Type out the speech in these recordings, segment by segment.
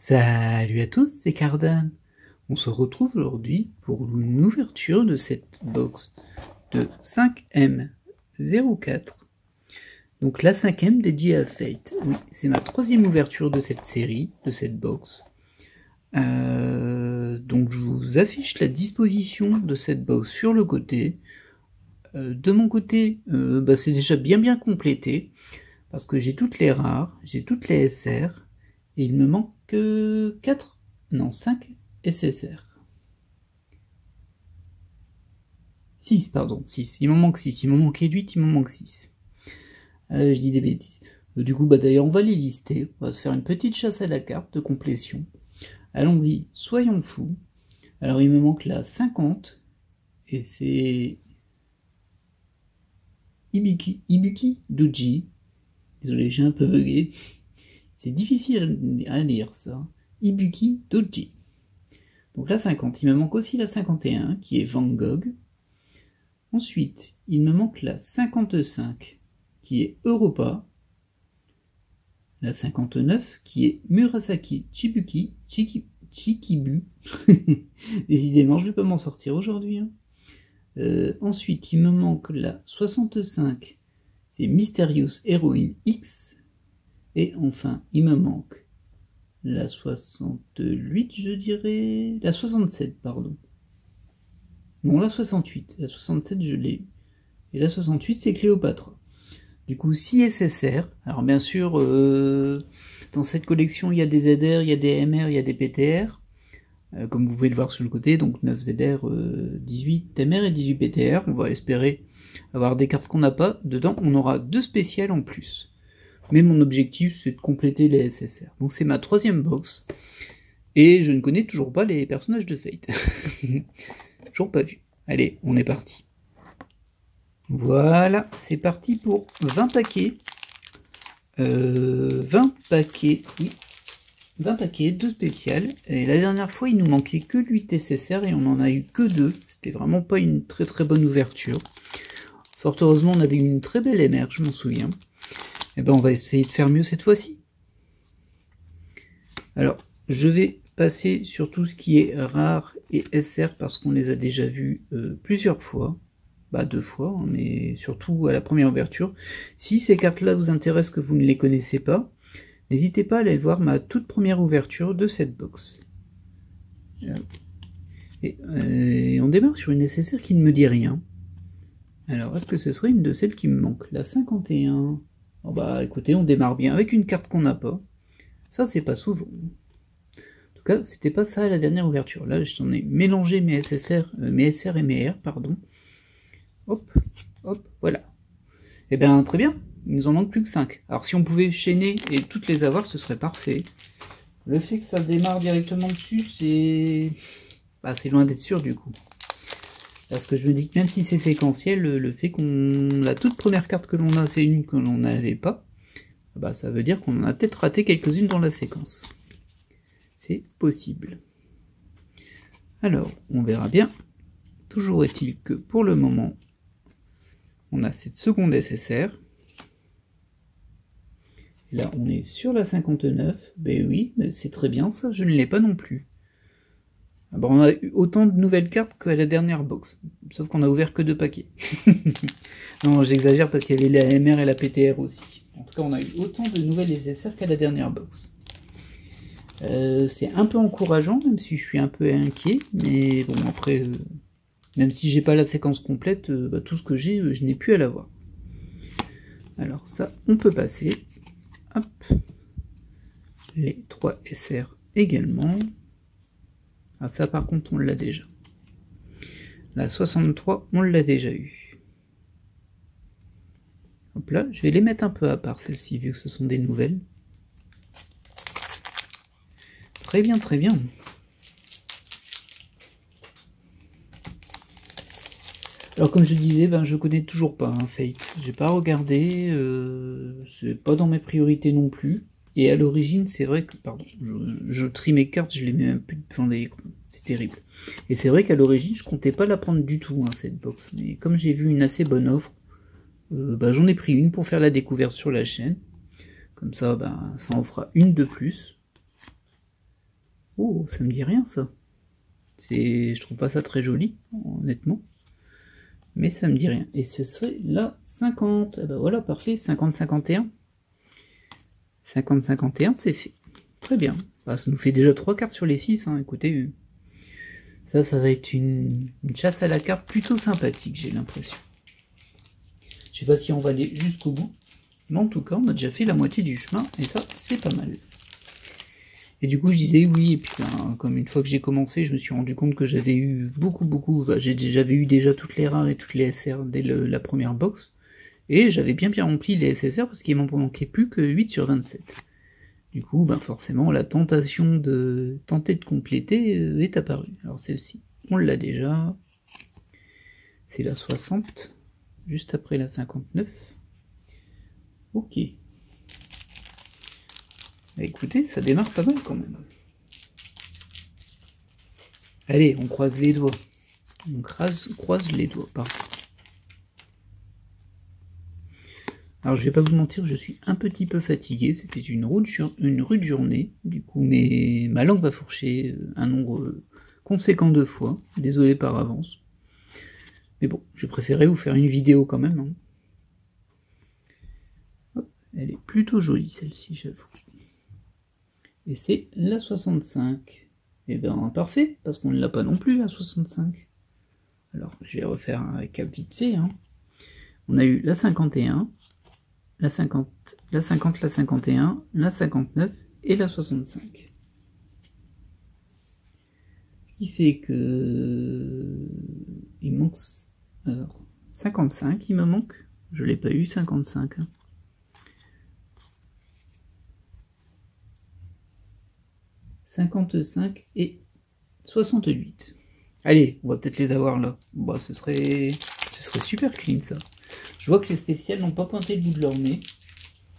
Salut à tous, c'est Cardan. On se retrouve aujourd'hui pour une ouverture de cette box de 5M04. Donc la 5M dédiée à Fate. Oui, c'est ma troisième ouverture de cette série, de cette box. Donc je vous affiche la disposition de cette box sur le côté. De mon côté, c'est déjà bien complété. Parce que j'ai toutes les rares, j'ai toutes les SR. Et il me manque 5 SSR. 6, pardon, 6. Il m'en manque 6. Il m'en manquait 8, il m'en manque 6. Je dis des bêtises. Du coup, d'ailleurs, on va les lister. On va se faire une petite chasse à la carte de complétion. Allons-y, soyons fous. Alors, il me manque la 50. Et c'est Ibuki Doji. Désolé, j'ai un peu bugué. C'est difficile à lire, ça. Ibuki Doji. Donc la 50. Il me manque aussi la 51, qui est Van Gogh. Ensuite, il me manque la 55, qui est Europa. La 59, qui est Murasaki Chikibu. Décidément, je ne vais pas m'en sortir aujourd'hui. Ensuite, il me manque la 65, c'est Mysterious Heroine X. Et enfin, il me manque la 68, je dirais... La 67, pardon. Non, la 68. La 67, je l'ai. Et la 68, c'est Cléopâtre. Du coup, 6 SSR. Alors, bien sûr, dans cette collection, il y a des ZR, il y a des MR, il y a des PTR. Comme vous pouvez le voir sur le côté. Donc, 9 ZR, 18 MR et 18 PTR. On va espérer avoir des cartes qu'on n'a pas. Dedans, on aura 2 spéciales en plus. Mais mon objectif, c'est de compléter les SSR. Donc c'est ma troisième box. Et je ne connais toujours pas les personnages de Fate. Toujours pas vu. Allez, on est parti. Voilà, c'est parti pour 20 paquets. 20 paquets, oui. 20 paquets, 2 spéciales. Et la dernière fois, il nous manquait que 8 SSR et on en a eu que 2. C'était vraiment pas une très bonne ouverture. Fort heureusement, on avait eu une très belle MR, je m'en souviens. Et on va essayer de faire mieux cette fois-ci. Alors, je vais passer sur tout ce qui est rare et SR parce qu'on les a déjà vus plusieurs fois. 2 fois, hein, mais surtout à la première ouverture. Si ces cartes-là vous intéressent, que vous ne les connaissez pas, n'hésitez pas à aller voir ma toute première ouverture de cette box. Et on démarre sur une SSR qui ne me dit rien. Alors, est-ce que ce serait une de celles qui me manque? La 51... écoutez, on démarre bien avec une carte qu'on n'a pas. Ça, c'est pas souvent. En tout cas, c'était pas ça à la dernière ouverture. Là, j'en ai mélangé mes SSR, mes SR et mes R, pardon. Hop, voilà. Et très bien. Il nous en manque plus que 5. Alors, si on pouvait chaîner et toutes les avoir, ce serait parfait. Le fait que ça démarre directement dessus, c'est... c'est loin d'être sûr, du coup. Parce que je me dis que même si c'est séquentiel, le fait qu'on... La toute première carte que l'on a, c'est une que l'on n'avait pas, ça veut dire qu'on en a peut-être raté quelques-unes dans la séquence. C'est possible. Alors, on verra bien. Toujours est-il que pour le moment, on a cette seconde SSR. Et là, on est sur la 59. Oui, mais c'est très bien ça, je ne l'ai pas non plus. On a eu autant de nouvelles cartes qu'à la dernière box. Sauf qu'on a ouvert que 2 paquets. Non, j'exagère parce qu'il y avait la MR et la PTR aussi. En tout cas, on a eu autant de nouvelles SSR qu'à la dernière box. C'est un peu encourageant, même si je suis un peu inquiet. Mais bon, après, même si j'ai pas la séquence complète, tout ce que j'ai, je n'ai plus à l'avoir. Alors ça, on peut passer. Hop. Les 3 SR également. Ah, ça par contre on l'a déjà. La 63, on l'a déjà eu. Hop là, je vais les mettre un peu à part celles-ci, vu que ce sont des nouvelles. Très bien, très bien. Alors comme je disais, je connais toujours pas Fate. J'ai pas regardé, c'est pas dans mes priorités non plus. Et à l'origine, c'est vrai que, pardon, je trie mes cartes, je les mets même plus devant l'écran. C'est terrible. Et c'est vrai qu'à l'origine, je comptais pas la prendre du tout, cette box. Mais comme j'ai vu une assez bonne offre, j'en ai pris une pour faire la découverte sur la chaîne. Comme ça, ça en fera une de plus. Oh, ça me dit rien ça. Je trouve pas ça très joli, honnêtement. Mais ça me dit rien. Et ce serait la 50. Eh ben voilà, parfait, 50-51. 50-51, c'est fait. Très bien. Bah, ça nous fait déjà 3 cartes sur les 6, hein. Écoutez, ça va être une chasse à la carte plutôt sympathique, j'ai l'impression. Je sais pas si on va aller jusqu'au bout. Mais en tout cas, on a déjà fait la moitié du chemin, et ça, c'est pas mal. Et du coup, je disais oui, et puis comme une fois que j'ai commencé, je me suis rendu compte que j'avais eu beaucoup, j'avais eu déjà toutes les rares et toutes les SR dès la première box, et j'avais bien rempli les SSR parce qu'il m'en manquait plus que 8 sur 27. Du coup, forcément, la tentation de tenter de compléter est apparue. Alors celle-ci, on l'a déjà, c'est la 60, juste après la 59. Ok. Écoutez, ça démarre pas mal quand même. Allez, on croise les doigts. On croise les doigts, pardon. Alors je vais pas vous mentir, je suis un petit peu fatigué. C'était une rude journée. Du coup, ma langue va fourcher un nombre conséquent de fois. Désolé par avance. Mais bon, je préférais vous faire une vidéo quand même. Hein. Hop, elle est plutôt jolie celle-ci, j'avoue. Et c'est la 65. Et bien parfait, parce qu'on ne l'a pas non plus la 65. Alors je vais refaire un récap vite fait. Hein. On a eu la 51, la 50, la 50, la 51, la 59 et la 65. Ce qui fait que il manque alors 55, il me manque. Je l'ai pas eu 55. Hein. 55 et 68. Allez, on va peut-être les avoir là. Bah, ce serait super clean ça. Je vois que les spéciales n'ont pas pointé le bout de leur nez.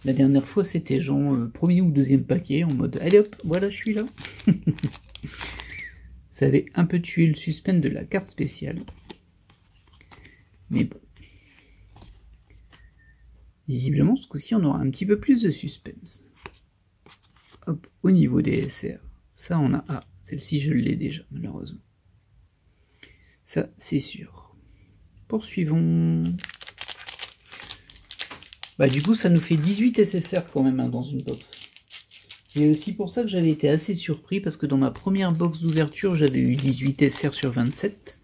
La dernière fois, c'était genre premier ou deuxième paquet en mode allez hop, voilà, je suis là. Ça avait un peu tué le suspense de la carte spéciale. Mais bon. Visiblement, ce coup-ci, on aura un petit peu plus de suspense. Hop, au niveau des SR. Ça, on a... Ah, celle-ci, je l'ai déjà, malheureusement. Ça, c'est sûr. Poursuivons. Du coup, ça nous fait 18 SSR quand même hein, dans une box. C'est aussi pour ça que j'avais été assez surpris, parce que dans ma première box d'ouverture, j'avais eu 18 SR sur 27.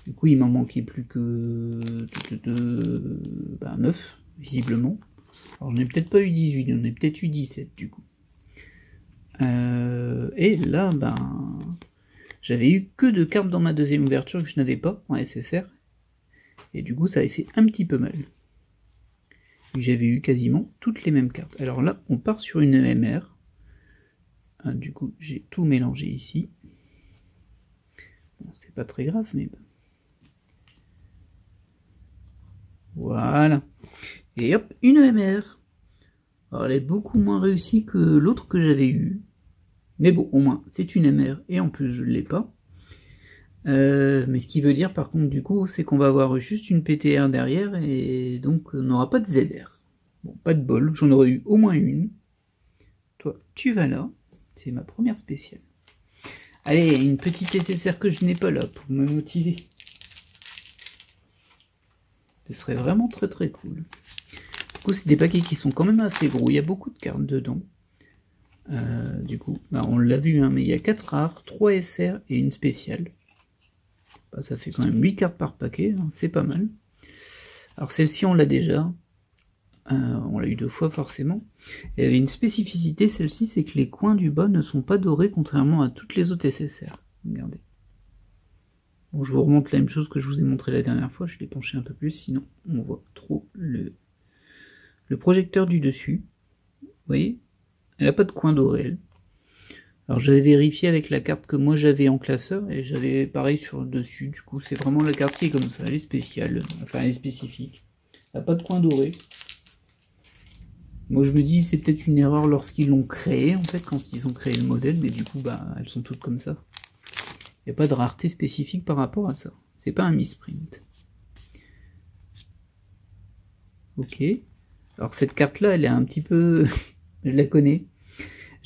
Du coup, il m'en manquait plus que 9, visiblement. Alors, je n'ai peut-être pas eu 18, j'en ai peut-être eu 17, du coup. Et là, j'avais eu que 2 cartes dans ma deuxième ouverture que je n'avais pas en SSR. Et du coup, ça avait fait un petit peu mal. J'avais eu quasiment toutes les mêmes cartes. Alors là, on part sur une EMR. Du coup, j'ai tout mélangé ici. Bon, c'est pas très grave, mais... Voilà. Et hop, une EMR. Alors, elle est beaucoup moins réussie que l'autre que j'avais eu. Mais bon, au moins, c'est une MR, et en plus, je ne l'ai pas. Mais ce qui veut dire, par contre, du coup, c'est qu'on va avoir juste une PTR derrière, et donc on n'aura pas de ZR. Bon, pas de bol, j'en aurais eu au moins une. Toi, tu vas là. C'est ma première spéciale. Allez, une petite SSR que je n'ai pas là, pour me motiver. Ce serait vraiment très très cool. Du coup, c'est des paquets qui sont quand même assez gros. Il y a beaucoup de cartes dedans. Du coup, on l'a vu, hein, mais il y a 4 rares, 3 SR et une spéciale. Ça fait quand même 8 cartes par paquet, hein, c'est pas mal. Alors celle-ci, on l'a déjà. On l'a eu 2 fois forcément. Il y avait une spécificité, celle-ci, c'est que les coins du bas ne sont pas dorés, contrairement à toutes les autres SSR. Regardez. Bon, je vous remonte la même chose que je vous ai montré la dernière fois, je l'ai penché un peu plus, sinon on voit trop le projecteur du dessus. Vous voyez ? Elle n'a pas de coin doré, elle. Alors j'avais vérifié avec la carte que moi j'avais en classeur, et j'avais pareil sur le dessus, du coup c'est vraiment la carte qui est comme ça, elle est spéciale, enfin elle est spécifique. Elle n'a pas de coin doré. Moi je me dis c'est peut-être une erreur lorsqu'ils l'ont créé, en fait, quand ils ont créé le modèle, mais du coup elles sont toutes comme ça. Il n'y a pas de rareté spécifique par rapport à ça. C'est pas un misprint. Ok. Alors cette carte là, elle est un petit peu... je la connais.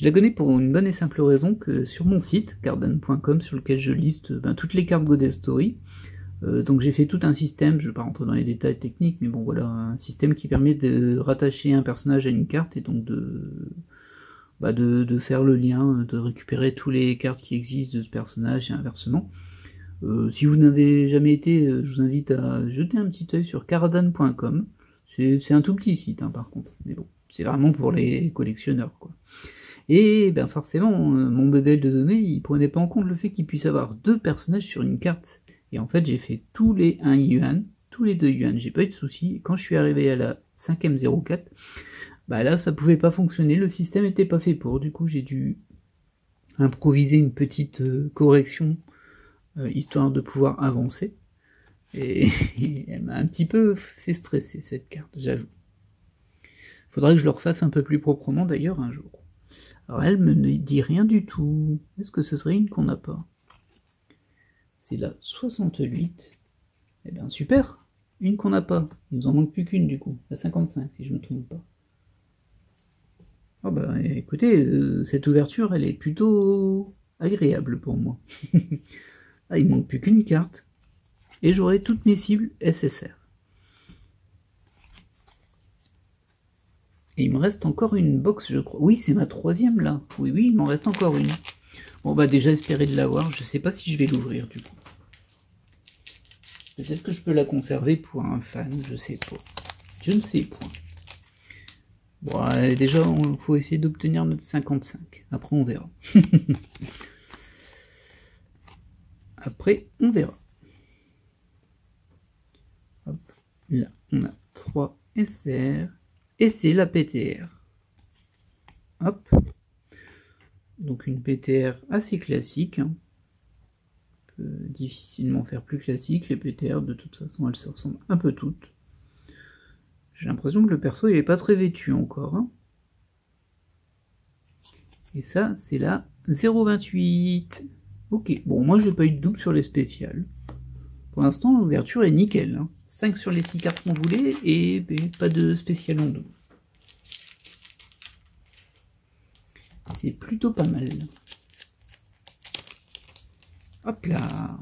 Je la connais pour une bonne et simple raison que sur mon site, cardan.com, sur lequel je liste toutes les cartes Godest Story, donc j'ai fait tout un système, je ne vais pas rentrer dans les détails techniques, mais bon voilà, un système qui permet de rattacher un personnage à une carte et donc de faire le lien, de récupérer toutes les cartes qui existent de ce personnage et inversement. Si vous n'avez jamais été, je vous invite à jeter un petit œil sur cardan.com. C'est un tout petit site par contre, mais bon, c'est vraiment pour les collectionneurs quoi. Et ben forcément, mon modèle de données, il prenait pas en compte le fait qu'il puisse avoir 2 personnages sur une carte. Et en fait, j'ai fait tous les 1 yuan, tous les 2 yuan, j'ai pas eu de soucis. Quand je suis arrivé à la 5ème 04, bah là, ça pouvait pas fonctionner, le système était pas fait pour. Du coup, j'ai dû improviser une petite correction, histoire de pouvoir avancer. Et elle m'a un petit peu fait stresser, cette carte, j'avoue. Faudrait que je le refasse un peu plus proprement, d'ailleurs, un jour. Alors, elle me dit rien du tout. Est-ce que ce serait une qu'on n'a pas? C'est la 68. Eh bien, super. Une qu'on n'a pas. Il nous en manque plus qu'une, du coup. La 55, si je me trompe pas. Oh bah, écoutez, cette ouverture, elle est plutôt agréable pour moi. Ah, il ne manque plus qu'une carte. Et j'aurai toutes mes cibles SSR. Et il me reste encore une box, je crois. Oui, c'est ma 3ème, là. Oui, il m'en reste encore une. Bon, bah déjà, espérer de l'avoir. Je sais pas si je vais l'ouvrir, du coup. Peut-être que je peux la conserver pour un fan, je sais pas. Je ne sais point. Bon, déjà, il faut essayer d'obtenir notre 55. Après, on verra. Après, on verra. Hop, là, on a 3 SR. Et c'est la PTR. Hop. Donc une PTR assez classique. On peut difficilement faire plus classique. Les PTR, de toute façon, elles se ressemblent un peu toutes. J'ai l'impression que le perso, il est pas très vêtu encore. Et ça, c'est la 0,28. Ok, bon, moi, j'ai pas eu de double sur les spéciales. Pour l'instant, l'ouverture est nickel. 5 sur les 6 cartes qu'on voulait, et pas de spécial en double. C'est plutôt pas mal. Hop là.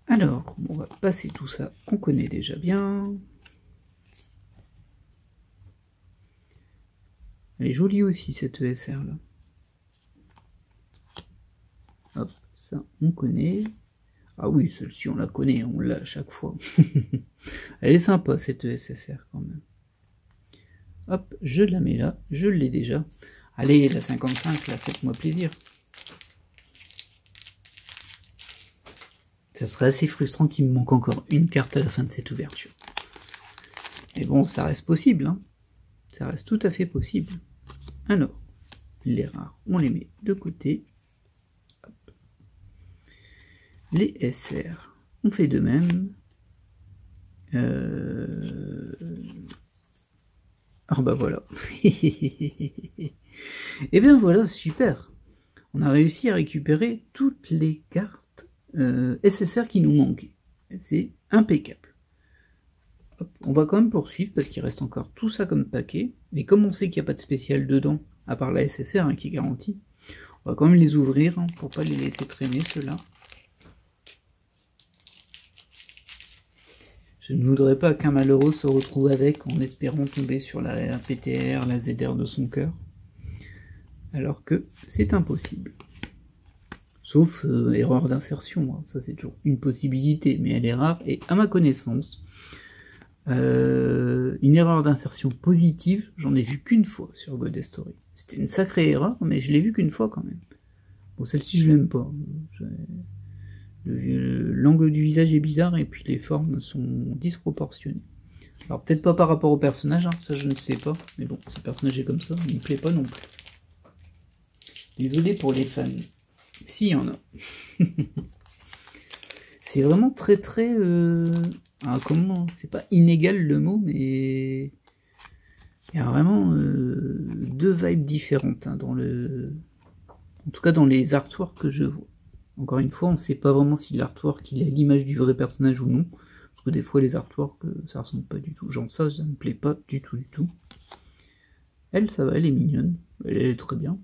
Alors, on va passer tout ça qu'on connaît déjà bien. Elle est jolie aussi, cette ESR là. Hop, ça on connaît. Ah oui, celle-ci on la connaît, on l'a à chaque fois. Elle est sympa cette ESSR quand même. Hop, je la mets là, je l'ai déjà. Allez, la 55, là, faites-moi plaisir. Ça serait assez frustrant qu'il me manque encore une carte à la fin de cette ouverture. Mais bon, ça reste possible, ça reste tout à fait possible. Alors, les rares, on les met de côté. Hop. Les SR, on fait de même. Ah bah voilà. Et bien voilà, super. On a réussi à récupérer toutes les cartes SSR qui nous manquaient. C'est impeccable. Hop, on va quand même poursuivre parce qu'il reste encore tout ça comme paquet. Et comme on sait qu'il n'y a pas de spécial dedans, à part la SSR qui est garantie, on va quand même les ouvrir pour pas les laisser traîner ceux-là. Je ne voudrais pas qu'un malheureux se retrouve avec en espérant tomber sur la PTR, la ZR de son cœur. Alors que c'est impossible. Sauf erreur d'insertion, ça c'est toujours une possibilité, mais elle est rare, et à ma connaissance, une erreur d'insertion positive, j'en ai vu qu'une fois sur Godest Story. C'était une sacrée erreur, mais je l'ai vu qu'une fois quand même. Bon, celle-ci je l'aime pas. L'angle du visage est bizarre et puis les formes sont disproportionnées. Alors peut-être pas par rapport au personnage, ça je ne sais pas, mais bon, ce personnage est comme ça, il me plaît pas non plus. Désolé pour les fans, s'il y en a. C'est vraiment très très... comment... C'est pas inégal le mot, mais... Il y a vraiment 2 vibes différentes dans le... En tout cas dans les artworks que je vois. Encore une fois, on ne sait pas vraiment si l'artwork il est l'image du vrai personnage ou non. Parce que des fois les artworks, ça ressemble pas du tout. Genre ça ne me plaît pas du tout du tout. Elle, ça va, elle est mignonne. Elle est très bien.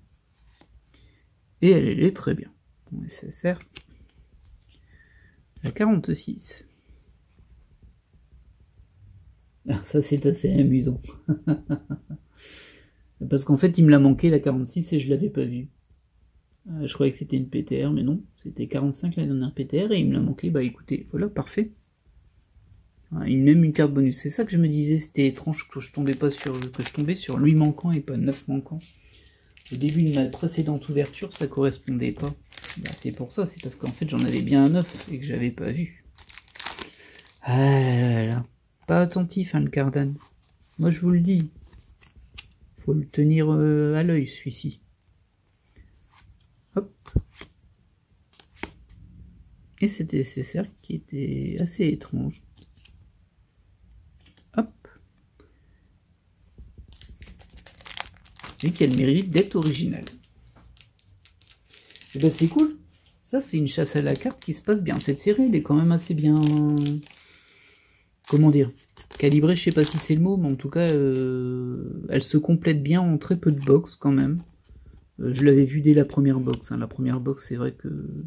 Et elle est très bien. Bon, SSR. La 46. Ah, ça, c'est assez amusant. Parce qu'en fait, il me l'a manqué, la 46, et je l'avais pas vue. Je croyais que c'était une PTR, mais non. C'était 45, la dernière PTR, et il me l'a manqué. Bah écoutez, voilà, parfait. Même une carte bonus. C'est ça que je me disais, c'était étrange que je tombais sur lui manquant et pas 9 manquants. Au début de ma précédente ouverture, ça correspondait pas. Bah, c'est pour ça, c'est parce qu'en fait j'en avais bien un 9 et que j'avais pas vu. Ah là là, pas attentif hein, le Cardan. Moi je vous le dis. Faut le tenir à l'œil celui-ci. Hop. Et c'était SSR qui était assez étrange. Hop. Et qui a le mérite d'être original. Et ben c'est cool. Ça c'est une chasse à la carte qui se passe bien. Cette série elle est quand même assez bien... Comment dire, calibrée, je sais pas si c'est le mot, mais en tout cas, elle se complète bien en très peu de box quand même. Je l'avais vu dès la première box. Hein. La première box, c'est vrai que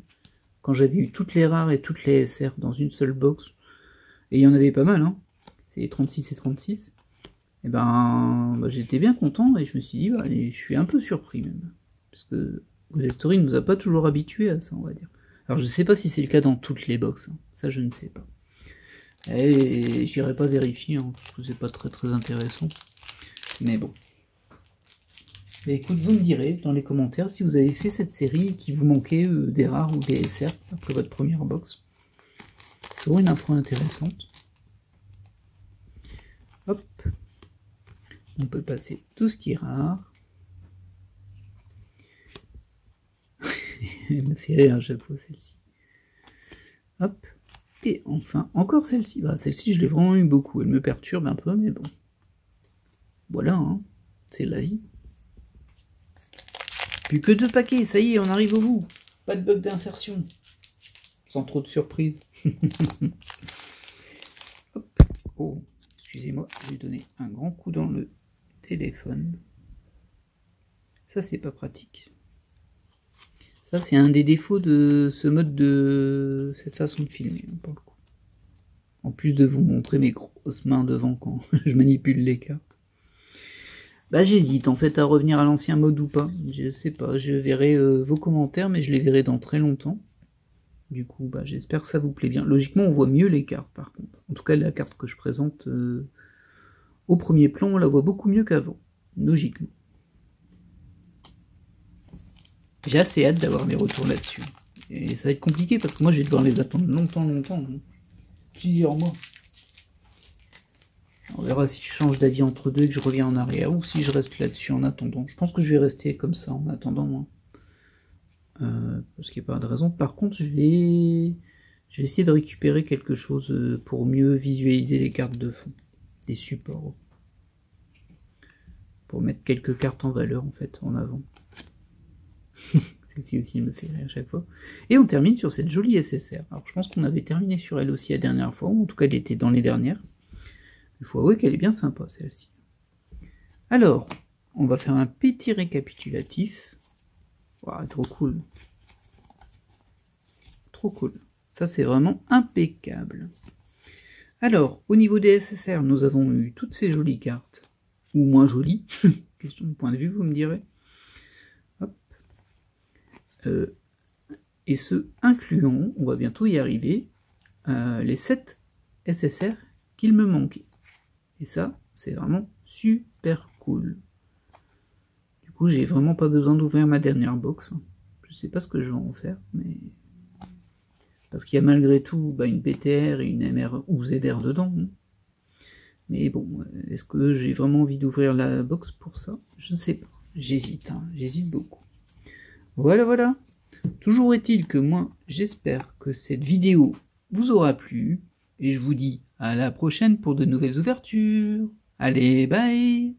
quand j'avais eu toutes les rares et toutes les SR dans une seule box, et il y en avait pas mal, hein, c'est 36 et 36, et ben j'étais bien content et je me suis dit, bah, et je suis un peu surpris même. Parce que Ghost Story ne nous a pas toujours habitués à ça, on va dire. Alors je sais pas si c'est le cas dans toutes les box, hein. Ça je ne sais pas. Et j'irai pas vérifier, hein, parce que c'est pas très intéressant. Mais bon. Mais écoute, vous me direz dans les commentaires si vous avez fait cette série et qu'il vous manquait des rares ou des SR après votre première box. C'est vraiment une info intéressante. Hop. On peut passer tout ce qui est rare. Elle me fait rire à chaque fois celle-ci. Hop. Et enfin, encore celle-ci. Bah, celle-ci, je l'ai vraiment eu beaucoup. Elle me perturbe un peu, mais bon. Voilà, hein. C'est la vie. Plus que 2 paquets, ça y est, on arrive au bout. Pas de bug d'insertion. Sans trop de surprise. Hop. Oh, excusez-moi, je vais donner un grand coup dans le téléphone. Ça, c'est pas pratique. Ça, c'est un des défauts de ce mode de cette façon de filmer, pour le coup. En plus de vous montrer mes grosses mains devant quand je manipule les cartes. Bah j'hésite en fait à revenir à l'ancien mode ou pas. Je sais pas, je verrai vos commentaires, mais je les verrai dans très longtemps. Du coup, bah j'espère que ça vous plaît bien. Logiquement, on voit mieux les cartes par contre. En tout cas, la carte que je présente au premier plan, on la voit beaucoup mieux qu'avant. Logiquement. J'ai assez hâte d'avoir mes retours là-dessus. Et ça va être compliqué parce que moi, je vais devoir les attendre longtemps. Hein. Plusieurs mois. On verra si je change d'avis entre deux et que je reviens en arrière, ou si je reste là-dessus en attendant. Je pense que je vais rester comme ça en attendant, parce qu'il n'y a pas de raison. Par contre, je vais essayer de récupérer quelque chose pour mieux visualiser les cartes de fond, des supports, pour mettre quelques cartes en valeur, en fait, en avant. Celle-ci aussi me fait rire à chaque fois. Et on termine sur cette jolie SSR. Alors, je pense qu'on avait terminé sur elle aussi la dernière fois, ou en tout cas, elle était dans les dernières. Il faut avouer qu'elle est bien sympa, celle-ci. Alors, on va faire un petit récapitulatif. Wow, trop cool. Trop cool. Ça, c'est vraiment impeccable. Alors, au niveau des SSR, nous avons eu toutes ces jolies cartes. Ou moins jolies. Question de point de vue, vous me direz. Hop. Et ce, incluant, on va bientôt y arriver, les 7 SSR qu'il me manquait. Et ça, c'est vraiment super cool. Du coup, j'ai vraiment pas besoin d'ouvrir ma dernière box. Je sais pas ce que je vais en faire, mais... Parce qu'il y a malgré tout une PTR et une MR ou ZR dedans. Mais bon, est-ce que j'ai vraiment envie d'ouvrir la box pour ça? Je ne sais pas. J'hésite, hein. J'hésite beaucoup. Voilà. Toujours est-il que moi, j'espère que cette vidéo vous aura plu. Et je vous dis à la prochaine pour de nouvelles ouvertures. Allez, bye!